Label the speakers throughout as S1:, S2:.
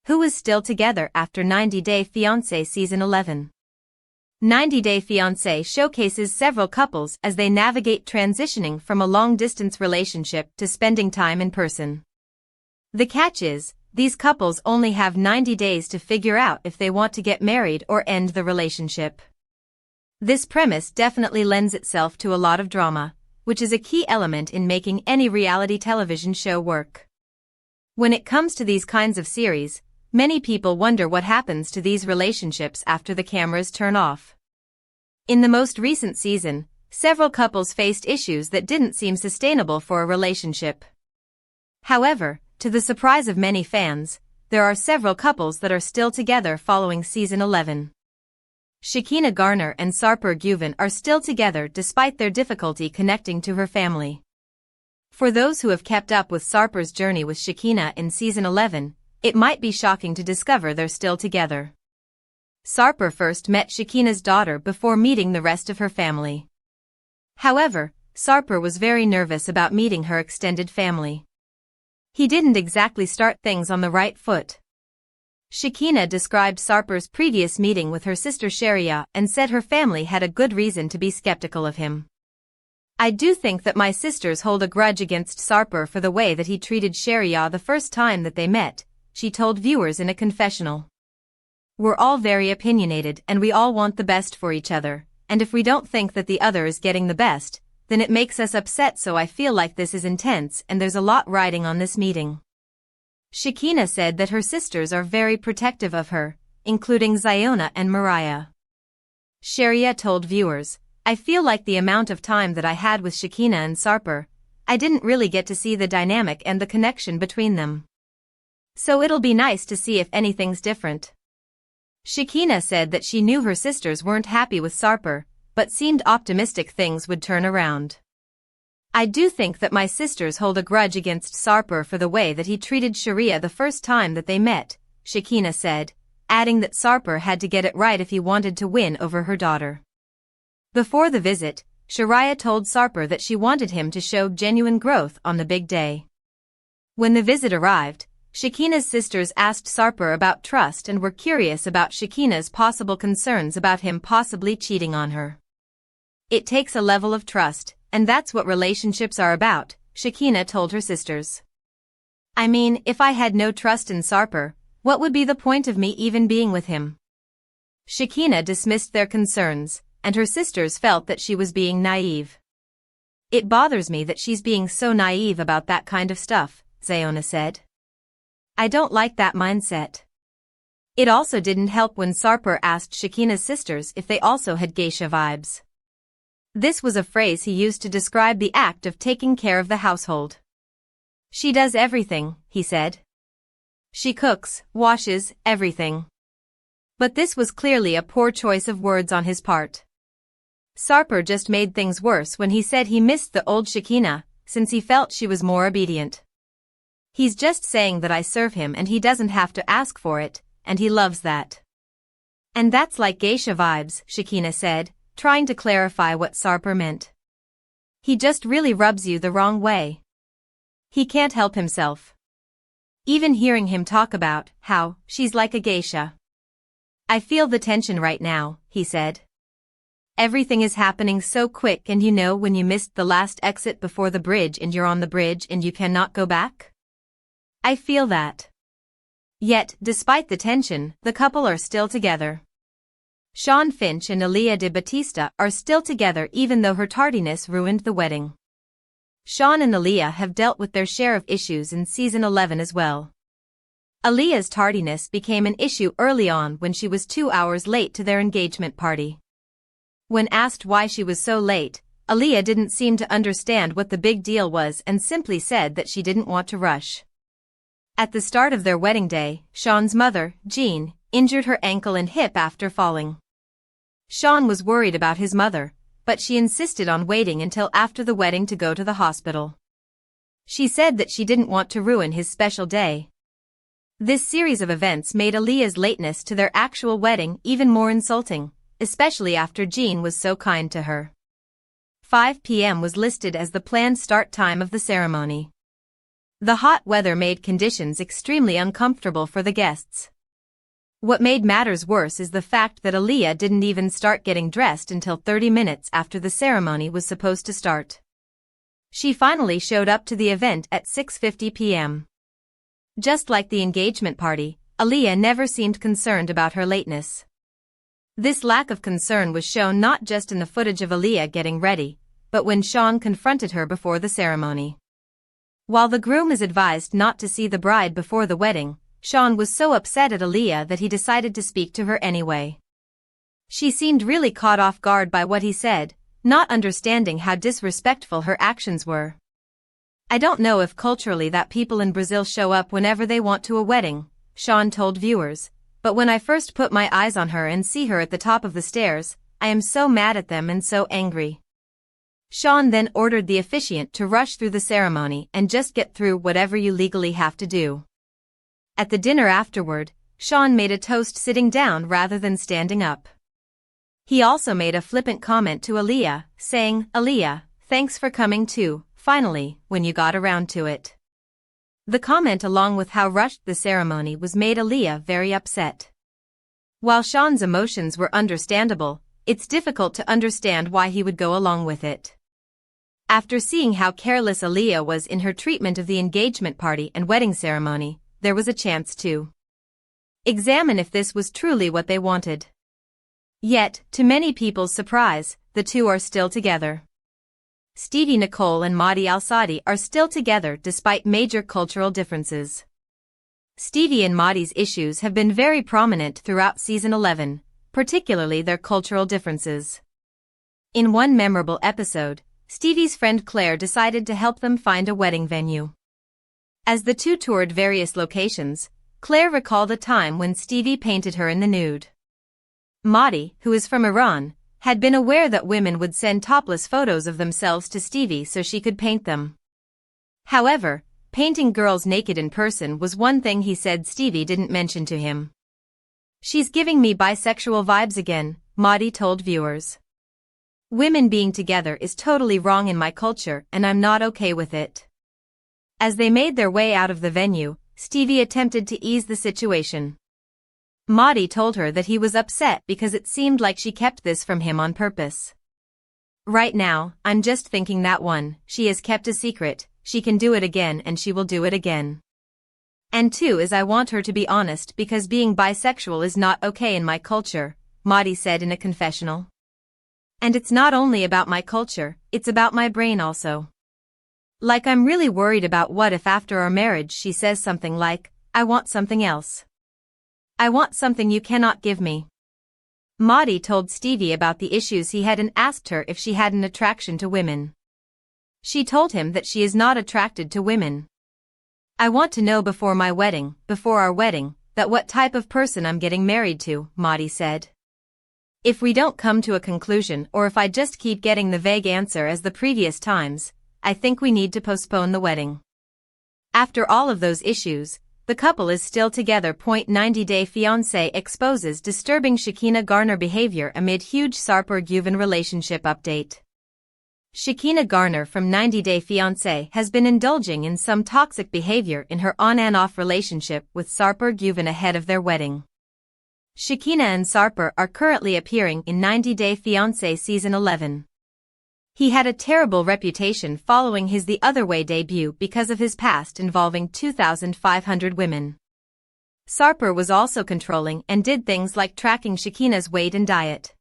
S1: Who is still together after 90 Day Fiancé Season 11? 90 Day Fiancé showcases several couples as they navigate transitioning from a long-distance relationship to spending time in person. The catch is, these couples only have 90 days to figure out if they want to get married or end the relationship. This premise definitely lends itself to a lot of drama, which is a key element in making any reality television show work. When it comes to these kinds of series, many people wonder what happens to these relationships after the cameras turn off. In the most recent season, several couples faced issues that didn't seem sustainable for a relationship. However, to the surprise of many fans, there are several couples that are still together following Season 11. Shekinah Garner and Sarper Güven are still together despite their difficulty connecting to her family. For those who have kept up with Sarper's journey with Shekinah in Season 11, it might be shocking to discover they're still together. Sarper first met Shekinah's daughter before meeting the rest of her family. However, Sarper was very nervous about meeting her extended family. He didn't exactly start things on the right foot. Shekinah described Sarper's previous meeting with her sister Sheria and said her family had a good reason to be skeptical of him. "I do think that my sisters hold a grudge against Sarper for the way that he treated Sheria the first time that they met," she told viewers in a confessional. "We're all very opinionated and we all want the best for each other, and if we don't think that the other is getting the best, then it makes us upset, so I feel like this is intense and there's a lot riding on this meeting." Shekinah said that her sisters are very protective of her, including Ziona and Mariah. Sheria told viewers, "I feel like the amount of time that I had with Shekinah and Sarper, I didn't really get to see the dynamic and the connection between them. So it'll be nice to see if anything's different." Shekinah said that she knew her sisters weren't happy with Sarper, but seemed optimistic things would turn around. "I do think that my sisters hold a grudge against Sarper for the way that he treated Sheria the first time that they met," Shekinah said, adding that Sarper had to get it right if he wanted to win over her daughter. Before the visit, Sheria told Sarper that she wanted him to show genuine growth on the big day. When the visit arrived, Shekinah's sisters asked Sarper about trust and were curious about Shekinah's possible concerns about him possibly cheating on her. "It takes a level of trust, and that's what relationships are about," Shekinah told her sisters. "I mean, if I had no trust in Sarper, what would be the point of me even being with him?" Shekinah dismissed their concerns, and her sisters felt that she was being naive. "It bothers me that she's being so naive about that kind of stuff," Ziona said. "I don't like that mindset." It also didn't help when Sarper asked Shekinah's sisters if they also had geisha vibes. This was a phrase he used to describe the act of taking care of the household. "She does everything," he said. "She cooks, washes, everything." But this was clearly a poor choice of words on his part. Sarper just made things worse when he said he missed the old Shekinah, since he felt she was more obedient. "He's just saying that I serve him and he doesn't have to ask for it, and he loves that." "And that's like geisha vibes," Shekinah said, trying to clarify what Sarper meant. "He just really rubs you the wrong way. He can't help himself." Even hearing him talk about how she's like a geisha. "I feel the tension right now," he said. "Everything is happening so quick, and you know when you missed the last exit before the bridge and you're on the bridge and you cannot go back? I feel that." Yet, despite the tension, the couple are still together. Shawn Finch and Alliya de Batista are still together even though her tardiness ruined the wedding. Shawn and Alliya have dealt with their share of issues in Season 11 as well. Alliya's tardiness became an issue early on when she was 2 hours late to their engagement party. When asked why she was so late, Alliya didn't seem to understand what the big deal was and simply said that she didn't want to rush. At the start of their wedding day, Shawn's mother, Jean, injured her ankle and hip after falling. Shawn was worried about his mother, but she insisted on waiting until after the wedding to go to the hospital. She said that she didn't want to ruin his special day. This series of events made Alliya's lateness to their actual wedding even more insulting, especially after Jean was so kind to her. 5 p.m. was listed as the planned start time of the ceremony. The hot weather made conditions extremely uncomfortable for the guests. What made matters worse is the fact that Alliya didn't even start getting dressed until 30 minutes after the ceremony was supposed to start. She finally showed up to the event at 6:50 p.m. Just like the engagement party, Alliya never seemed concerned about her lateness. This lack of concern was shown not just in the footage of Alliya getting ready, but when Shawn confronted her before the ceremony. While the groom is advised not to see the bride before the wedding, Shawn was so upset at Alliya that he decided to speak to her anyway. She seemed really caught off guard by what he said, not understanding how disrespectful her actions were. "I don't know if culturally that people in Brazil show up whenever they want to a wedding," Shawn told viewers, "but when I first put my eyes on her and see her at the top of the stairs, I am so mad at them and so angry." Shawn then ordered the officiant to rush through the ceremony and just get through whatever you legally have to do. At the dinner afterward, Shawn made a toast sitting down rather than standing up. He also made a flippant comment to Alliya, saying, "Alliya, thanks for coming too, finally, when you got around to it." The comment along with how rushed the ceremony was made Alliya very upset. While Shawn's emotions were understandable, it's difficult to understand why he would go along with it. After seeing how careless Alliya was in her treatment of the engagement party and wedding ceremony, there was a chance to examine if this was truly what they wanted. Yet, to many people's surprise, the two are still together. Stevi and Mahdi al-Saadi are still together despite major cultural differences. Stevi and Mahdi's issues have been very prominent throughout season 11, particularly their cultural differences. In one memorable episode, Stevi's friend Claire decided to help them find a wedding venue. As the two toured various locations, Claire recalled a time when Stevi painted her in the nude. Mahdi, who is from Iran, had been aware that women would send topless photos of themselves to Stevi so she could paint them. However, painting girls naked in person was one thing he said Stevi didn't mention to him. "She's giving me bisexual vibes again," Mahdi told viewers. "Women being together is totally wrong in my culture and I'm not okay with it." As they made their way out of the venue, Stevi attempted to ease the situation. Mahdi told her that he was upset because it seemed like she kept this from him on purpose. "Right now, I'm just thinking that one, she has kept a secret, she can do it again and she will do it again. And two is I want her to be honest because being bisexual is not okay in my culture," Mahdi said in a confessional. "And it's not only about my culture, it's about my brain also. Like I'm really worried about what if after our marriage she says something like, 'I want something else. I want something you cannot give me.'" Mahdi told Stevi about the issues he had and asked her if she had an attraction to women. She told him that she is not attracted to women. "I want to know before our wedding, that what type of person I'm getting married to," Mahdi said. "If we don't come to a conclusion or if I just keep getting the vague answer as the previous times, I think we need to postpone the wedding." After all of those issues, the couple is still together. 90-day Fiancé exposes disturbing Shekinah Garner behavior amid huge Sarper Güven relationship update. Shekinah Garner from 90-day Fiancé has been indulging in some toxic behavior in her on and off relationship with Sarper Güven ahead of their wedding. Shekinah and Sarper are currently appearing in 90-day Fiancé season 11. He had a terrible reputation following his The Other Way debut because of his past involving 2,500 women. Sarper was also controlling and did things like tracking Shekinah's weight and diet.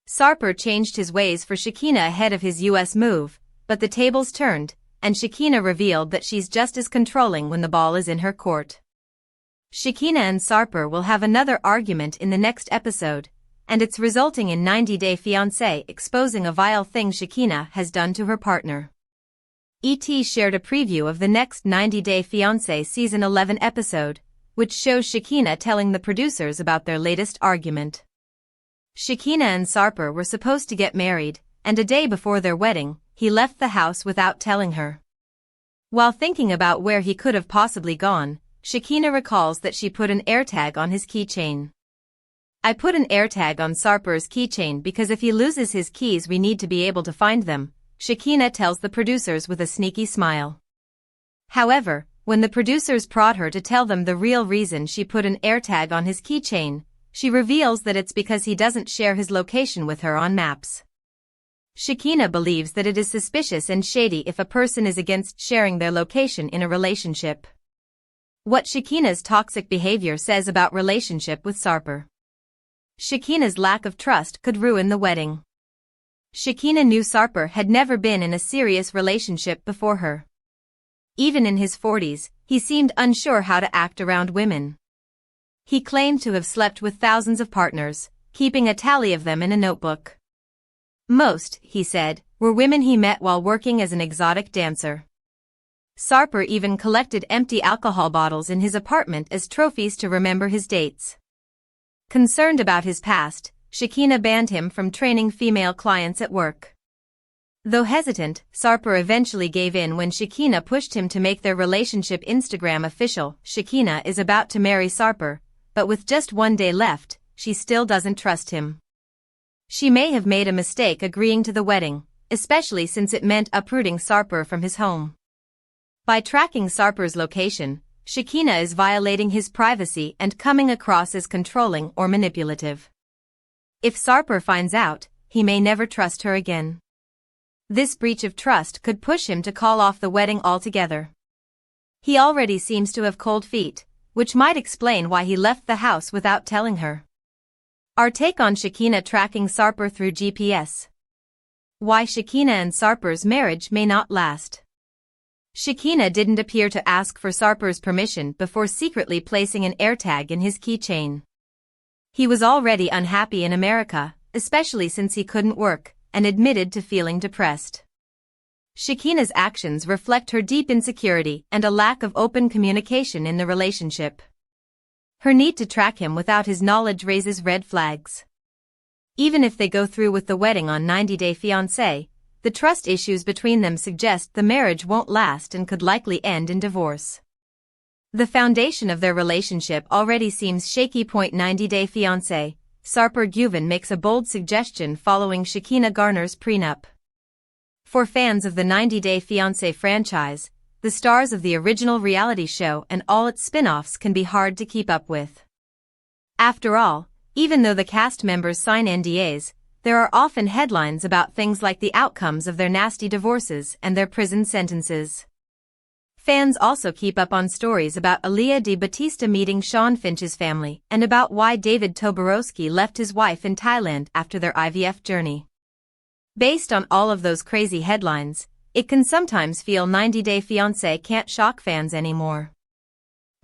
S1: Sarper changed his ways for Shekinah ahead of his US move, but the tables turned, and Shekinah revealed that she's just as controlling when the ball is in her court. Shekinah and Sarper will have another argument in the next episode, and it's resulting in 90-day Fiancé exposing a vile thing Shekinah has done to her partner. ET shared a preview of the next 90-day Fiancé season 11 episode, which shows Shekinah telling the producers about their latest argument. Shekinah and Sarper were supposed to get married, and a day before their wedding, he left the house without telling her. While thinking about where he could have possibly gone, Shekinah recalls that she put an AirTag on his keychain. "I put an AirTag on Sarper's keychain because if he loses his keys we need to be able to find them," Shekinah tells the producers with a sneaky smile. However, when the producers prod her to tell them the real reason she put an AirTag on his keychain, she reveals that it's because he doesn't share his location with her on maps. Shekinah believes that it is suspicious and shady if a person is against sharing their location in a relationship. What Shekinah's toxic behavior says about relationship with Sarper. Shekinah's lack of trust could ruin the wedding. Shekinah knew Sarper had never been in a serious relationship before her. Even in his 40s, he seemed unsure how to act around women. He claimed to have slept with thousands of partners, keeping a tally of them in a notebook. Most, he said, were women he met while working as an exotic dancer. Sarper even collected empty alcohol bottles in his apartment as trophies to remember his dates. Concerned about his past, Shekinah banned him from training female clients at work. Though hesitant, Sarper eventually gave in when Shekinah pushed him to make their relationship Instagram official. Shekinah is about to marry Sarper, but with just one day left, she still doesn't trust him. She may have made a mistake agreeing to the wedding, especially since it meant uprooting Sarper from his home. By tracking Sarper's location, Shekinah is violating his privacy and coming across as controlling or manipulative. If Sarper finds out, he may never trust her again. This breach of trust could push him to call off the wedding altogether. He already seems to have cold feet, which might explain why he left the house without telling her. Our take on Shekinah tracking Sarper through GPS. Why Shekinah and Sarper's marriage may not last. Shekinah didn't appear to ask for Sarper's permission before secretly placing an AirTag in his keychain. He was already unhappy in America, especially since he couldn't work, and admitted to feeling depressed. Shekinah's actions reflect her deep insecurity and a lack of open communication in the relationship. Her need to track him without his knowledge raises red flags. Even if they go through with the wedding on 90 Day Fiancé, the trust issues between them suggest the marriage won't last and could likely end in divorce. The foundation of their relationship already seems shaky. 90 Day Fiancé, Sarper Güven makes a bold suggestion following Shekinah Garner's prenup. For fans of the 90 Day Fiancé franchise, the stars of the original reality show and all its spin-offs can be hard to keep up with. After all, even though the cast members sign NDAs, there are often headlines about things like the outcomes of their nasty divorces and their prison sentences. Fans also keep up on stories about Alliya Shawn meeting Shawn Finch's family and about why David Toborowski left his wife in Thailand after their IVF journey. Based on all of those crazy headlines, it can sometimes feel 90 Day Fiancé can't shock fans anymore.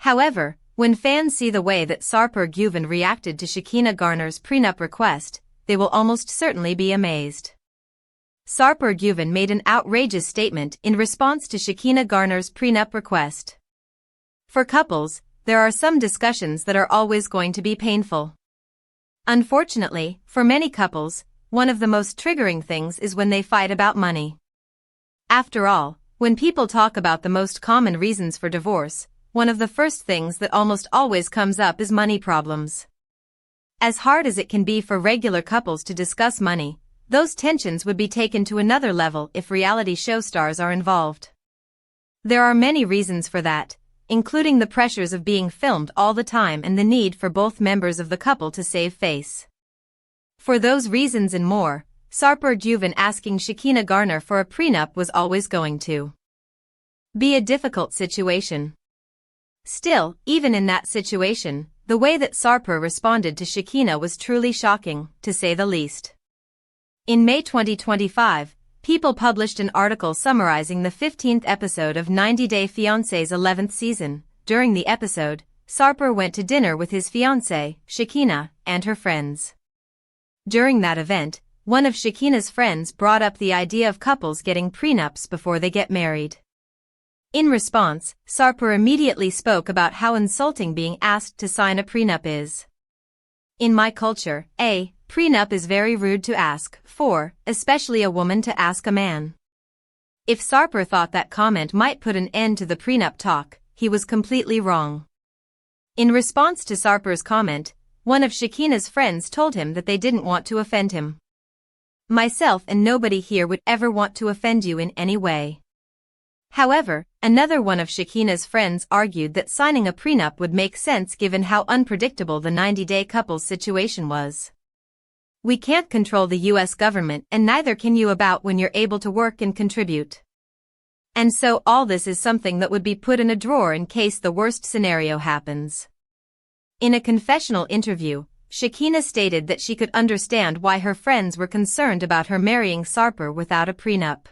S1: However, when fans see the way that Sarper Güven reacted to Shekinah Garner's prenup request, they will almost certainly be amazed. Sarper Güven made an outrageous statement in response to Shekinah Garner's prenup request. For couples, there are some discussions that are always going to be painful. Unfortunately, for many couples, one of the most triggering things is when they fight about money. After all, when people talk about the most common reasons for divorce, one of the first things that almost always comes up is money problems. As hard as it can be for regular couples to discuss money, those tensions would be taken to another level if reality show stars are involved. There are many reasons for that, including the pressures of being filmed all the time and the need for both members of the couple to save face. For those reasons and more, Sarper Güven asking Shekinah Garner for a prenup was always going to be a difficult situation. Still, even in that situation, the way that Sarper responded to Shekinah was truly shocking, to say the least. In May 2025, People published an article summarizing the 15th episode of 90 Day Fiancé's 11th season. During the episode, Sarper went to dinner with his fiancée, Shekinah, and her friends. During that event, one of Shekinah's friends brought up the idea of couples getting prenups before they get married. In response, Sarper immediately spoke about how insulting being asked to sign a prenup is. In my culture, a prenup is very rude to ask for, especially a woman to ask a man. If Sarper thought that comment might put an end to the prenup talk, he was completely wrong. In response to Sarper's comment, one of Shekinah's friends told him that they didn't want to offend him. Myself and nobody here would ever want to offend you in any way. However, Another one of Shekinah's friends argued that signing a prenup would make sense given how unpredictable the 90-day couple's situation was. We can't control the US government, and neither can you about when you're able to work and contribute. And so all this is something that would be put in a drawer in case the worst scenario happens. In a confessional interview, Shekinah stated that she could understand why her friends were concerned about her marrying Sarper without a prenup.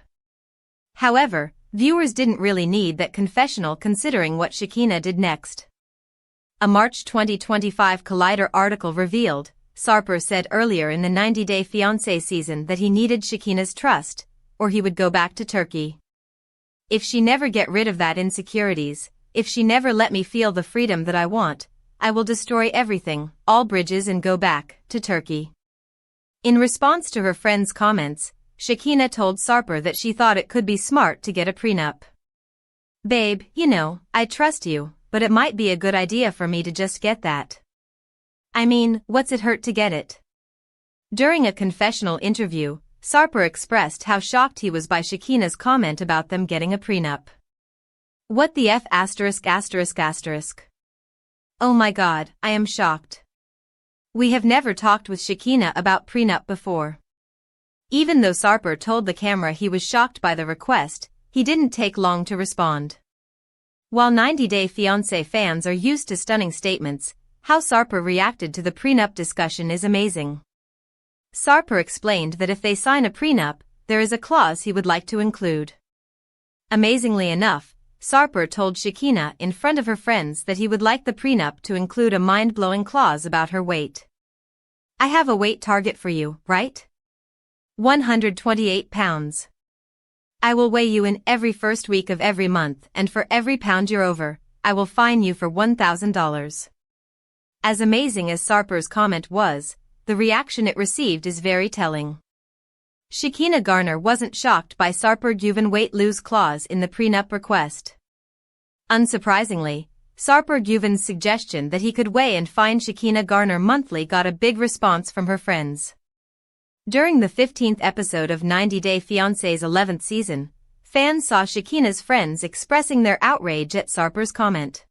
S1: However, viewers didn't really need that confessional considering what Shekinah did next. A March 2025 Collider article revealed, Sarper said earlier in the 90-day Fiancé season that he needed Shekinah's trust, or he would go back to Turkey. If she never get rid of that insecurities, if she never let me feel the freedom that I want, I will destroy everything, all bridges, and go back to Turkey. In response to her friend's comments, Shekinah told Sarper that she thought it could be smart to get a prenup. Babe, you know, I trust you, but it might be a good idea for me to just get that. I mean, what's it hurt to get it? During a confessional interview, Sarper expressed how shocked he was by Shekinah's comment about them getting a prenup. What the F*******. Oh my God, I am shocked. We have never talked with Shekinah about prenup before. Even though Sarper told the camera he was shocked by the request, he didn't take long to respond. While 90-Day Fiancé fans are used to stunning statements, how Sarper reacted to the prenup discussion is amazing. Sarper explained that if they sign a prenup, there is a clause he would like to include. Amazingly enough, Sarper told Shekinah in front of her friends that he would like the prenup to include a mind-blowing clause about her weight. I have a weight target for you, right? 128 pounds. I will weigh you in every first week of every month, and for every pound you're over, I will fine you for $1,000. As amazing as Sarper's comment was, the reaction it received is very telling. Shekinah Garner wasn't shocked by Sarper Güven weight lose clause in the prenup request. Unsurprisingly, Sarper Güven's suggestion that he could weigh and fine Shekinah Garner monthly got a big response from her friends. During the 15th episode of 90-Day Fiancé's 11th season, fans saw Shekinah's friends expressing their outrage at Sarper's comment.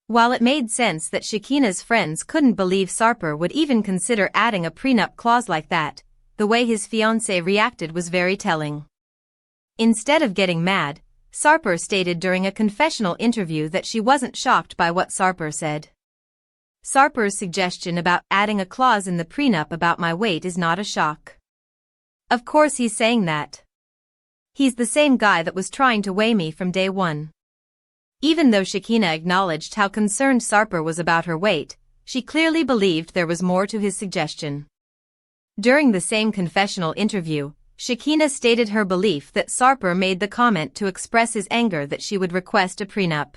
S1: While it made sense that Shekinah's friends couldn't believe Sarper would even consider adding a prenup clause like that, the way his fiancé reacted was very telling. Instead of getting mad, Sarper stated during a confessional interview that she wasn't shocked by what Sarper said. Sarper's suggestion about adding a clause in the prenup about my weight is not a shock. Of course he's saying that. He's the same guy that was trying to weigh me from day one. Even though Shekinah acknowledged how concerned Sarper was about her weight, she clearly believed there was more to his suggestion. During the same confessional interview, Shekinah stated her belief that Sarper made the comment to express his anger that she would request a prenup.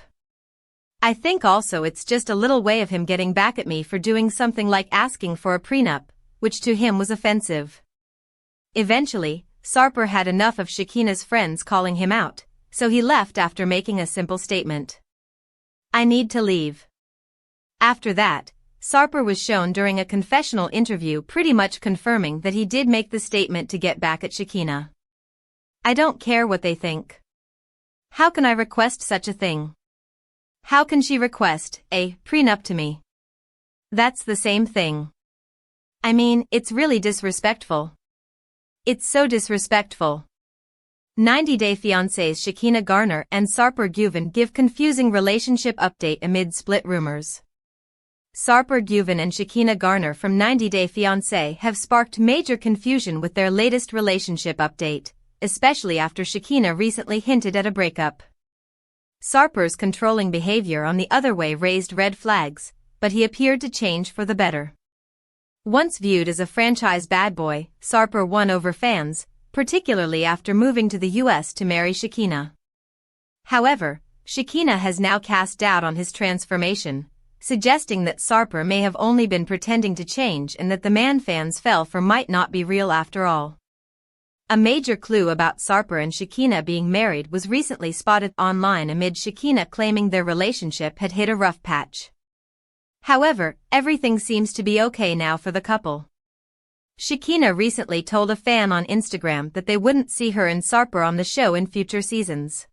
S1: I think also it's just a little way of him getting back at me for doing something like asking for a prenup, which to him was offensive. Eventually, Sarper had enough of Shekinah's friends calling him out, so he left after making a simple statement. I need to leave. After that, Sarper was shown during a confessional interview pretty much confirming that he did make the statement to get back at Shekinah. I don't care what they think. How can I request such a thing? How can she request a prenup to me? That's the same thing. I mean, it's really disrespectful. It's so disrespectful. 90-Day Fiancé's Shekinah Garner and Sarper Güven give confusing relationship update amid split rumors. Sarper Güven and Shekinah Garner from 90-Day Fiancé have sparked major confusion with their latest relationship update, especially after Shekinah recently hinted at a breakup. Sarper's controlling behavior on the other way raised red flags, but he appeared to change for the better. Once viewed as a franchise bad boy, Sarper won over fans, particularly after moving to the US to marry Shekinah. However, Shekinah has now cast doubt on his transformation, suggesting that Sarper may have only been pretending to change and that the man fans fell for might not be real after all. A major clue about Sarper and Shekinah being married was recently spotted online amid Shekinah claiming their relationship had hit a rough patch. However, everything seems to be okay now for the couple. Shekinah recently told a fan on Instagram that they wouldn't see her and Sarper on the show in future seasons.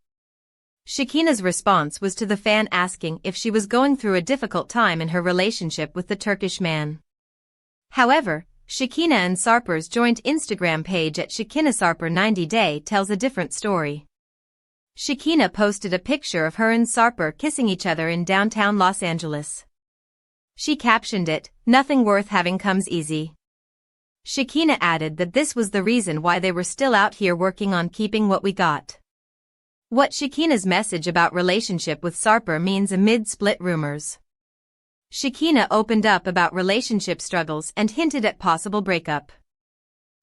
S1: Shekinah's response was to the fan asking if she was going through a difficult time in her relationship with the Turkish man. However, Shekinah and Sarper's joint Instagram page at Shekinah Sarper 90 Day tells a different story. Shekinah posted a picture of her and Sarper kissing each other in downtown Los Angeles. She captioned it, "Nothing worth having comes easy." Shekinah added that this was the reason why they were still out here working on keeping what we got. What Shekinah's message about relationship with Sarper means amid split rumors. Shekinah opened up about relationship struggles and hinted at possible breakup.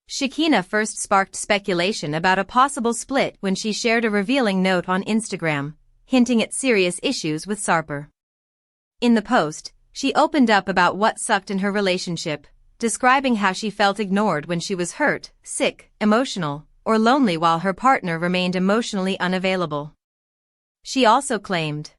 S1: Shekinah first sparked speculation about a possible split when she shared a revealing note on Instagram, hinting at serious issues with Sarper. In the post, she opened up about what sucked in her relationship, describing how she felt ignored when she was hurt, sick, emotional, or lonely while her partner remained emotionally unavailable. She also claimed,